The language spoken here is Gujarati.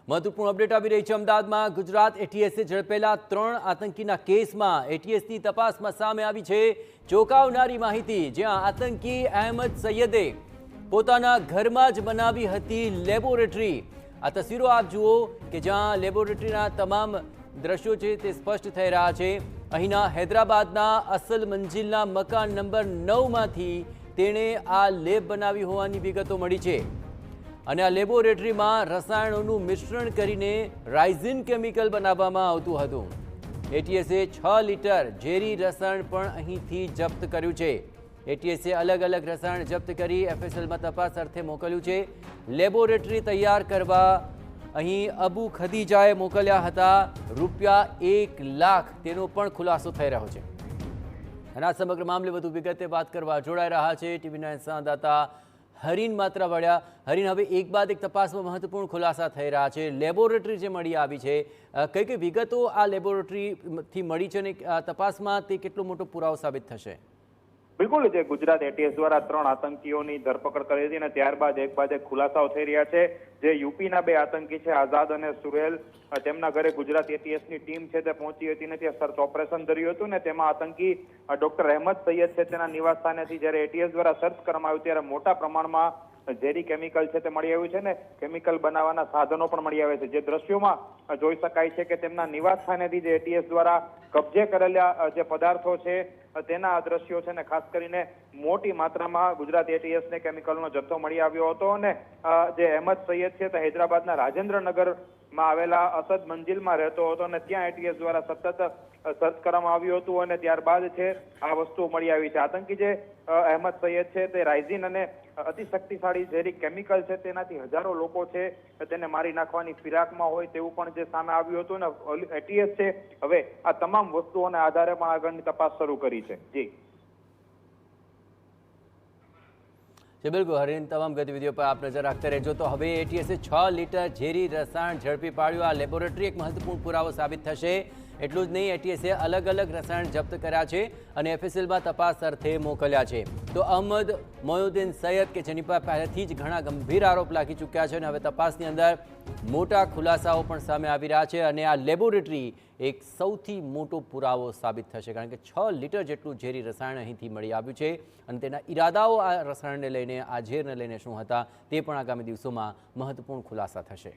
મહત્વપૂર્ણ અપડેટ આવી રહી છે અમદાવાદમાં ગુજરાત એટીએસે ઝડપેલા 3 આતંકીના કેસમાં એટીએસની તપાસમાં સામે આવી છે ચોંકાવનારી માહિતી, જ્યાં આતંકી અહેમદ સૈયદે પોતાના ઘરમાં જ બનાવી હતી લેબોરેટરી। આ તસવીરો આપ જુઓ કે જ્યાં લેબોરેટરીના તમામ દ્રશ્યો છે તે સ્પષ્ટ થઈ રહ્યા છે। અહીંના હૈદરાબાદના અસલ મંજિલના મકાન નંબર 9માંથી તેણે આ લેબ બનાવી હોવાની વિગતો મળી છે અને આ લેબોરેટરીમાં રસાયણોનું મિશ્રણ કરીને રાઇઝિન કેમિકલ બનાવવામાં આવતું હતું। એટીએસે 6 લિટર ઝેરી રસાયણ પણ અહીંથી જપ્ત કર્યું છે। એટીએસે અલગ અલગ રસાયણ જપ્ત કરી એફએસએલમાં તપાસ અર્થે મોકલ્યું છે। લેબોરેટરી તૈયાર કરવા અહીં અબુ ખદીજાએ મોકલ્યા હતા રૂપિયા 1 લાખ, તેનો પણ ખુલાસો થઈ રહ્યો છે। અને આ સમગ્ર મામલે વધુ વિગતે વાત કરવા જોડાઈ રહ્યા છે ટીવી 9 સંવાદદાતા હરીન માત્રાવાળા। હરીન, હવે એક બાદ એક તપાસમાં મહત્વપૂર્ણ ખુલાસા થઈ રહ્યા છે। લેબોરેટરી જે મળી આવી છે, કઈ કઈ વિગતો આ લેબોરેટરીથી મળી છે અને તપાસમાં તે કેટલો મોટો પુરાવો સાબિત થશે? બિલકુલ, જે ગુજરાત એટીએસ દ્વારા 3 આતંકીઓની ધરપકડ કરી હતી અને ત્યારબાદ એક બાદ એક ખુલાસાઓ થઈ રહ્યા છે। જે યુપીના 2 આતંકી છે, આઝાદ અને સુરેલ, તેમના ઘરે ગુજરાત એટીએસની ટીમ છે તે પહોંચી હતી ને ત્યાં સર્ચ ઓપરેશન કર્યું હતું ને તેમાં આતંકી ડોક્ટર અહેમદ સૈયદ છે તેના નિવાસ સ્થાનેથી જ્યારે એટીએસ દ્વારા સર્ચ કરવામાં આવ્યું ત્યારે મોટા પ્રમાણમાં ઝેરી કેમિકલ છે તે મળી આવ્યું છે ને કેમિકલ બનાવવાના સાધનો પણ મળી આવે છે। જે દ્રશ્યોમાં જોઈ શકાય છે કે તેમના નિવાસ સ્થાનેથી જે એટીએસ દ્વારા કબજે કરેલા જે પદાર્થો છે તેના દ્રશ્યો છે ને ખાસ કરીને મોટી માત્રામાં ગુજરાત એટીએસને કેમિકલનો જથ્થો મળી આવ્યો હતો અને જે અહેમદ સૈયદ છે તે હૈદરાબાદના રાજેન્દ્રનગરમાં આવેલા અસદ મંજિલમાં રહેતો હતો અને ત્યાં એટીએસ દ્વારા સતત સર્ચ કરવામાં આવ્યું હતું અને ત્યારબાદ છે આ વસ્તુ મળી આવી છે। આતંકી જે અહેમદ સૈયદ છે તે રાઇઝિન અને અતિશક્તિશાળી ઝેરી કેમિકલ છે તેનાથી હજારો લોકો છે તેને મારી નાખવાની ફિરાકમાં હોય તેવું પણ જે સામે આવ્યું હતું ને એટીએસ છે હવે આ તમામ વસ્તુઓના આધારે પણ આગળની તપાસ શરૂ કરી છે। જી બિલકુલ હરીન, તમામ ગતિવિધિઓ પર આપ નજર રાખતા રહેજો। તો હવે એટીએસે 6 લિટર ઝેરી રસાયણ ઝડપી પાડ્યું। આ લેબોરેટરી એક મહત્વપૂર્ણ પુરાવો સાબિત થશે। એટલું જ નહીં, એટીએસે અલગ અલગ રસાયણ જપ્ત કર્યા છે અને એફએસએલમાં તપાસ અર્થે મોકલ્યા છે। તો અહમદ મોયુદ્દીન સૈયદ કે જેની પર પહેલેથી જ ઘણા ગંભીર આરોપ લાગી ચૂક્યા છે અને હવે તપાસની અંદર મોટા ખુલાસાઓ પણ સામે આવી રહ્યા છે અને આ લેબોરેટરી એક સૌથી મોટો પુરાવો સાબિત થશે, કારણ કે 6 લિટર જેટલું ઝેરી રસાયણ અહીંથી મળી આવ્યું છે અને તેના ઈરાદાઓ આ રસાયણને લઈને, આ ઝેરને લઈને શું હતા તે પણ આગામી દિવસોમાં મહત્વપૂર્ણ ખુલાસા થશે।